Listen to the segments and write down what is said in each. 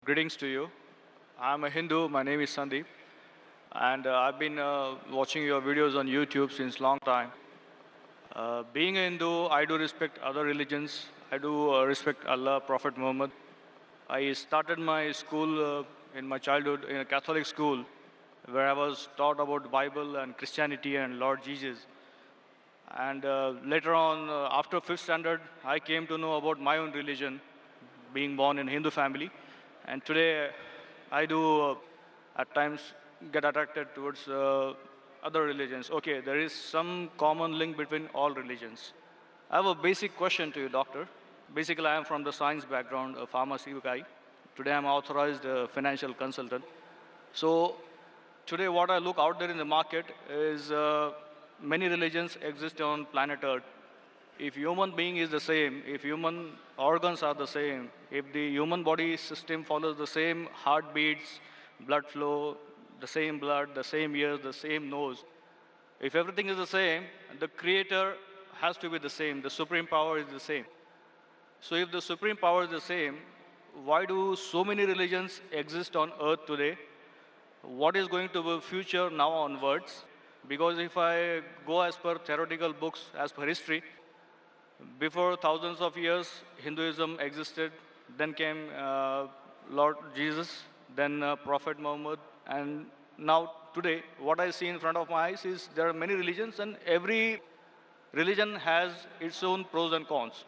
Greetings to you. I'm a Hindu. My name is Sandeep, and I've been watching your videos on YouTube since long time. Being a Hindu, I do respect other religions. I do respect Allah, Prophet Muhammad. I started my school in my childhood in a Catholic school, where I was taught about Bible and Christianity and Lord Jesus. And later on, after fifth standard, I came to know about my own religion, being born in Hindu family. And today, I do at times get attracted towards other religions. Okay, there is some common link between all religions. I have a basic question to you, doctor. Basically, I am from the science background, a pharmacy guy. Today, I'm authorized financial consultant. So today, what I look out there in the market is many religions exist on planet Earth. If human being is the same, if human organs are the same, if the human body system follows the same heartbeats, blood flow, the same blood, the same ears, the same nose, if everything is the same, the creator has to be the same, the supreme power is the same. So if the supreme power is the same, why do so many religions exist on earth today? What is going to be future now onwards? Because if I go as per theoretical books, as per history, before thousands of years, Hinduism existed. Then came Lord Jesus, then Prophet Muhammad, and now today, what I see in front of my eyes is there are many religions, and every religion has its own pros and cons.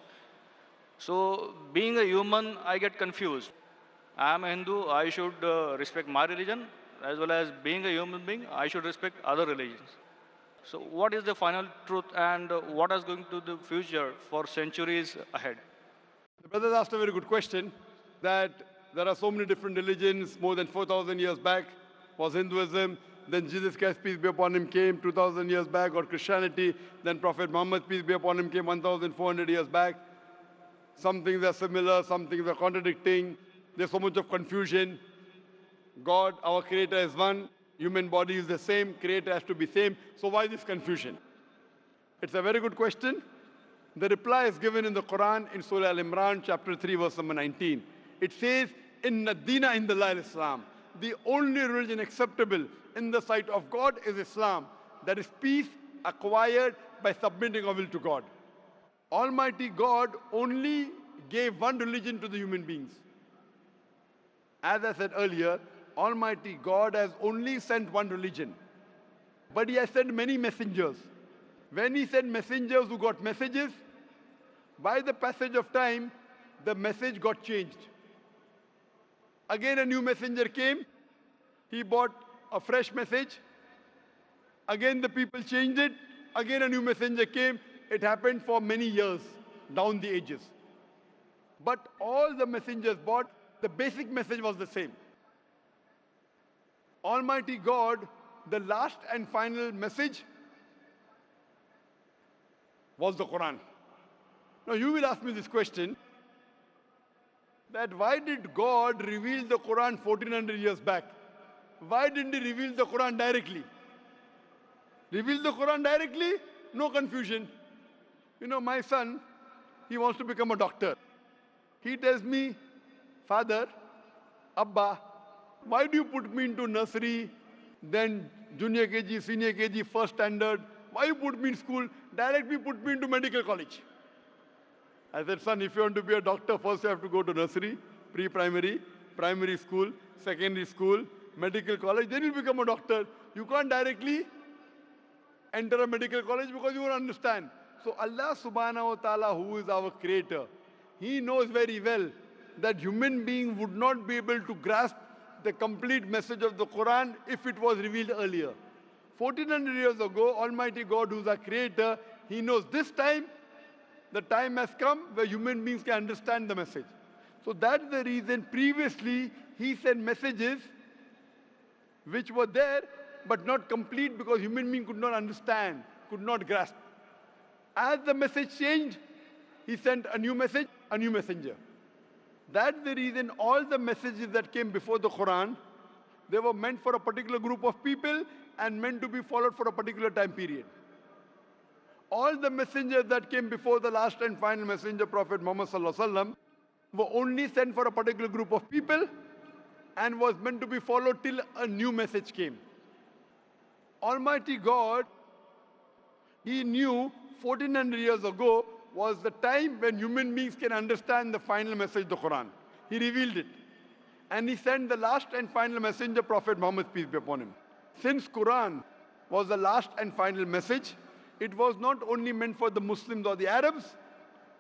So, being a human, I get confused. I am a Hindu, I should respect my religion, as well as being a human being, I should respect other religions. So, what is the final truth, and what is going to the future for centuries ahead? The brother asked a very good question that there are so many different religions. More than 4,000 years back was Hinduism. Then Jesus Christ, peace be upon him, came 2,000 years back, or Christianity. Then Prophet Muhammad, peace be upon him, came 1,400 years back. Some things are similar, some things are contradicting. There's so much of confusion. God, our creator, is one. Human body is the same. Creator has to be same. So why this confusion? It's a very good question. The reply is given in the Quran in Surah Al-Imran, chapter 3, verse number 19. It says, Inna Dina Indallāhi Islam. The only religion acceptable in the sight of God is Islam. That is peace acquired by submitting our will to God. Almighty God only gave one religion to the human beings. As I said earlier, Almighty God has only sent one religion. But He has sent many messengers. When He sent messengers who got messages, by the passage of time, the message got changed. Again a new messenger came, he brought a fresh message. Again the people changed it, again a new messenger came. It happened for many years, down the ages. But all the messengers brought, the basic message was the same. Almighty God, the last and final message was the Quran. Now you will ask me this question, that why did God reveal the Quran 1400 years back? Why didn't He reveal the Quran directly? Reveal the Quran directly? No confusion. You know, my son, he wants to become a doctor. He tells me, Father, Abba, why do you put me into nursery, then junior KG, senior KG, first standard? Why you put me in school? Directly put me into medical college. I said, son, if you want to be a doctor, first you have to go to nursery, pre-primary, primary school, secondary school, medical college, then you'll become a doctor. You can't directly enter a medical college because you won't understand. So Allah subhanahu wa ta'ala, who is our creator, He knows very well that human being would not be able to grasp the complete message of the Quran if it was revealed earlier. 1400 years ago, Almighty God, who is our creator, He knows this time, the time has come where human beings can understand the message. So that's the reason previously He sent messages which were there but not complete because human being could not understand, could not grasp. As the message changed, He sent a new message, a new messenger. That's the reason all the messages that came before the Quran, they were meant for a particular group of people and meant to be followed for a particular time period. All the messengers that came before the last and final messenger, Prophet Muhammad sallallahu alaihi wasallam, were only sent for a particular group of people and was meant to be followed till a new message came. Almighty God, He knew 1400 years ago was the time when human beings can understand the final message, the Quran. He revealed it. And He sent the last and final messenger, Prophet Muhammad, peace be upon him. Since Quran was the last and final message, it was not only meant for the Muslims or the Arabs,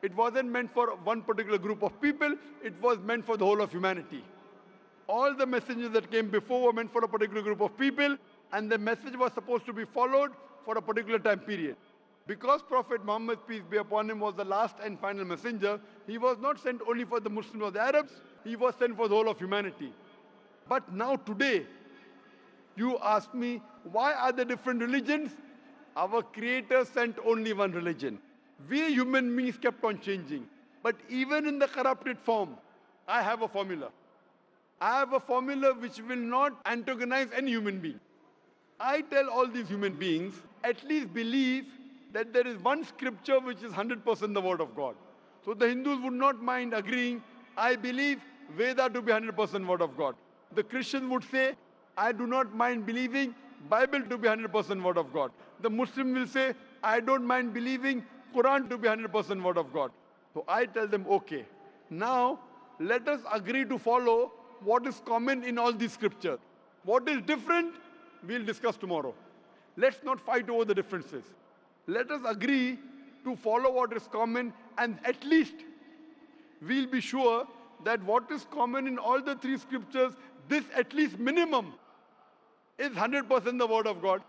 it wasn't meant for one particular group of people, it was meant for the whole of humanity. All the messengers that came before were meant for a particular group of people, and the message was supposed to be followed for a particular time period. Because Prophet Muhammad, peace be upon him, was the last and final messenger, he was not sent only for the Muslims or the Arabs, he was sent for the whole of humanity. But now today, you ask me, why are there different religions? Our Creator sent only one religion. We human beings kept on changing. But even in the corrupted form, I have a formula. I have a formula which will not antagonize any human being. I tell all these human beings, at least believe that there is one scripture which is 100% the word of God. So the Hindus would not mind agreeing, I believe Veda to be 100% word of God. The Christians would say, I do not mind believing Bible to be 100% word of God. The Muslim will say, I don't mind believing Quran to be 100% word of God. So I tell them, okay, now let us agree to follow what is common in all these scriptures. What is different, we'll discuss tomorrow. Let's not fight over the differences. Let us agree to follow what is common, and at least we'll be sure that what is common in all the three scriptures, this at least minimum is 100% the word of God.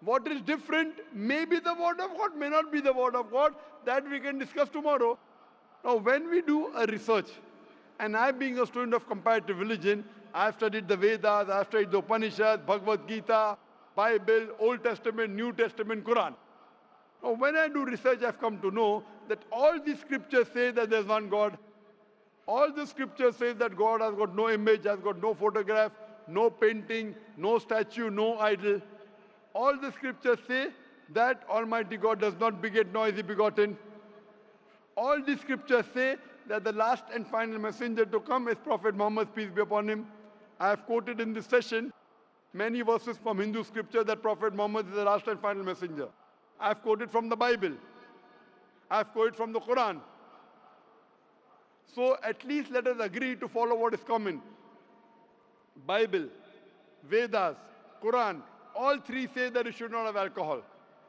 What is different may be the word of God, may not be the word of God. That we can discuss tomorrow. Now, when we do a research, and I being a student of comparative religion, I've studied the Vedas, I've studied the Upanishads, Bhagavad Gita, Bible, Old Testament, New Testament, Quran. Now, when I do research, I've come to know that all these scriptures say that there's one God. All the scriptures say that God has got no image, has got no photograph, no painting, no statue, no idol. All the scriptures say that Almighty God does not beget nor is He begotten. All the scriptures say that the last and final messenger to come is Prophet Muhammad, peace be upon him. I have quoted in this session many verses from Hindu scripture that Prophet Muhammad is the last and final messenger. I have quoted from the Bible. I have quoted from the Quran. So at least let us agree to follow what is common. Bible, Vedas, Quran, all three say that you should not have alcohol.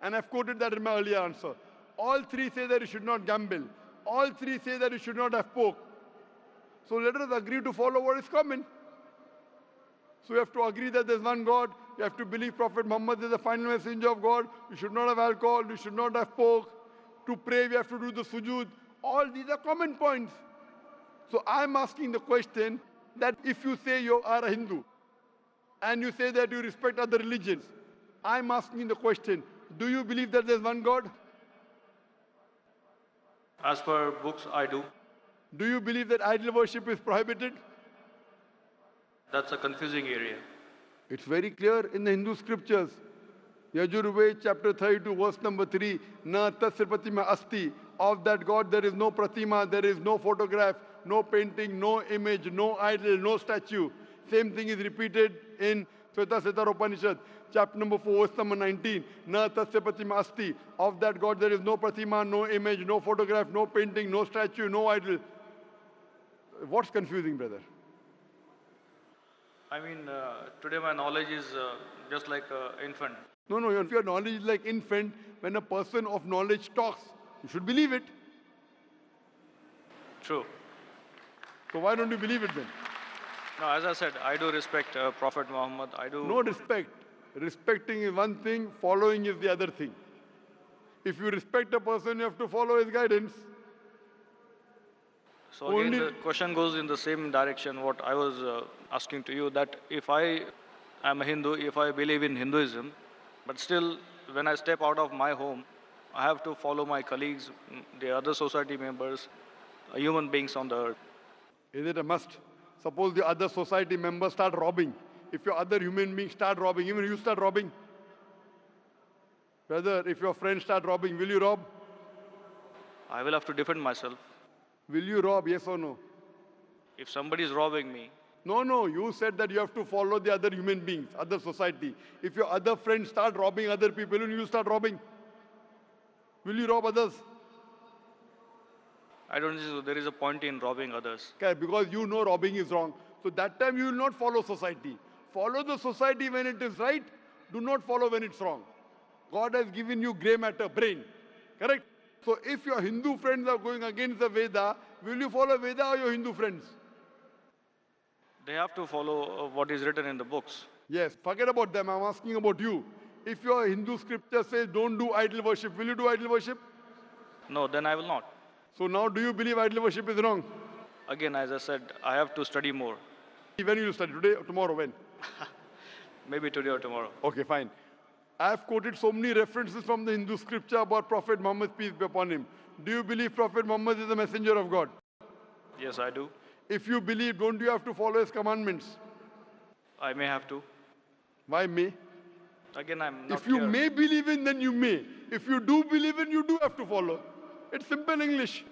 And I've quoted that in my earlier answer. All three say that you should not gamble. All three say that you should not have pork. So let us agree to follow what is common. So you have to agree that there's one God. You have to believe Prophet Muhammad is the final messenger of God. You should not have alcohol. You should not have pork. To pray, we have to do the sujood. All these are common points. So I'm asking the question that if you say you are a Hindu and you say that you respect other religions, I'm asking the question, do you believe that there's one God? As per books, I do. Do you believe that idol worship is prohibited? That's a confusing area. It's very clear in the Hindu scriptures. Yajurved chapter 32 verse number 3, Na tasya pratima asti. Of that God there is no pratima, there is no photograph, no painting, no image, no idol, no statue. Same thing is repeated in Svetasvatara Upanishad, chapter number 4, verse number 19. Na tasya pratima asti. Of that God there is no pratima, no image, no photograph, no painting, no statue, no idol. What's confusing, brother? I mean, today my knowledge is just like an infant. No, if your knowledge is like infant, when a person of knowledge talks, you should believe it. True. So why don't you believe it then? No, as I said, I do respect Prophet Muhammad. I do. No respect. Respecting is one thing, following is the other thing. If you respect a person, you have to follow his guidance. So again, the question goes in the same direction what I was asking to you, that if I am a Hindu, if I believe in Hinduism, but still when I step out of my home, I have to follow my colleagues, the other society members, human beings on the earth. Is it a must? Suppose the other society members start robbing. If your other human beings start robbing, even you start robbing. Brother, if your friends start robbing, will you rob? I will have to defend myself. Will you rob, yes or no? If somebody is robbing me, No, no, you said that you have to follow the other human beings, other society. If your other friends start robbing other people, will you start robbing? Will you rob others? I don't think so. There is a point in robbing others. Okay, because you know robbing is wrong. So that time you will not follow society. Follow the society when it is right. Do not follow when it's wrong. God has given you grey matter, brain. Correct? So if your Hindu friends are going against the Veda, will you follow Veda or your Hindu friends? They have to follow what is written in the books. Yes, forget about them. I'm asking about you. If your Hindu scripture says don't do idol worship, will you do idol worship? No, then I will not. So now do you believe idol worship is wrong? Again, as I said, I have to study more. When will you study? Today or tomorrow? When? Maybe today or tomorrow. Okay, fine. I have quoted so many references from the Hindu scripture about Prophet Muhammad, peace be upon him. Do you believe Prophet Muhammad is the messenger of God? Yes, I do. If you believe, don't you have to follow his commandments? I may have to. Why may? Again, I'm not If you clear. may believe in, then you may. If you do believe in, you do have to follow. It's simple English.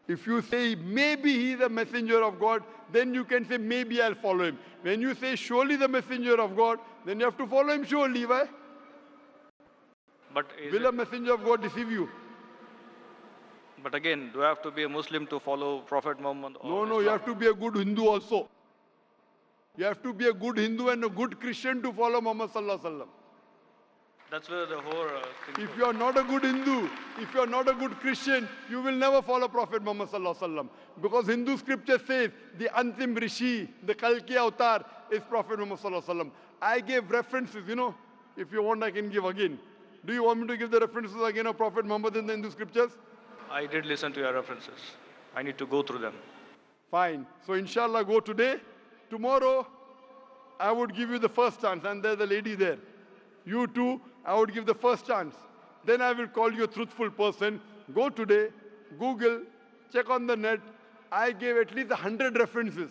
If you say maybe he is a messenger of God, then you can say maybe I'll follow him. When you say surely the messenger of God, then you have to follow him surely. Why? But Will a messenger of God deceive you? But again, do I have to be a Muslim to follow Prophet Muhammad? No, no, you have to be a good Hindu also. You have to be a good Hindu and a good Christian to follow Muhammad sallallahu alaihi wasallam. That's where the whole thing If you are not a good Hindu, if you are not a good Christian, you will never follow Prophet Muhammad sallallahu alaihi wasallam. Because Hindu scripture says the Antim Rishi, the Kalki avatar is Prophet Muhammad sallallahu alaihi wasallam. I gave references, you know. If you want, I can give again. Do you want me to give the references again of Prophet Muhammad in the Hindu scriptures? I did listen to your references. I need to go through them. Fine. So inshallah, go today. Tomorrow, I would give you the first chance. And there's a lady there. You too, I would give the first chance. Then I will call you a truthful person. Go today, Google, check on the net. I gave at least 100 references.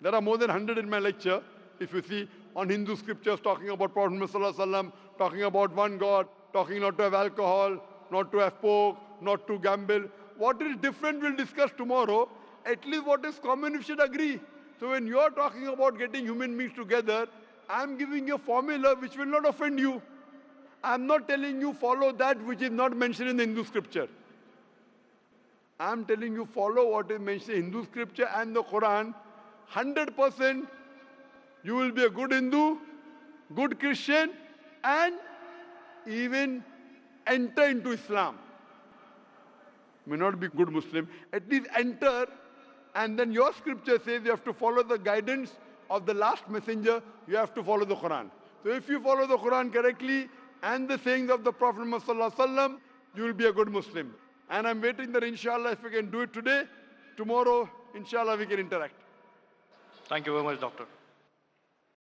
There are more than 100 in my lecture, if you see, on Hindu scriptures talking about Prophet Muhammad sallallahu alaihi wasallam, talking about one God, talking not to have alcohol, not to have pork, not to gamble. What is different we'll discuss tomorrow. At least what is common we should agree. So when you're talking about getting human beings together, I'm giving you a formula which will not offend you. I'm not telling you follow that which is not mentioned in the Hindu scripture. I'm telling you follow what is mentioned in Hindu scripture and the Quran. 100% you will be a good Hindu, good Christian, and even enter into Islam. May not be good Muslim, at least enter, and then your scripture says you have to follow the guidance of the last messenger, you have to follow the Quran. So if you follow the Quran correctly and the sayings of the Prophet Muhammad sallallahu alaihi wasallam, you will be a good Muslim. And I'm waiting that inshallah if we can do it today, tomorrow inshallah we can interact. Thank you very much, Doctor.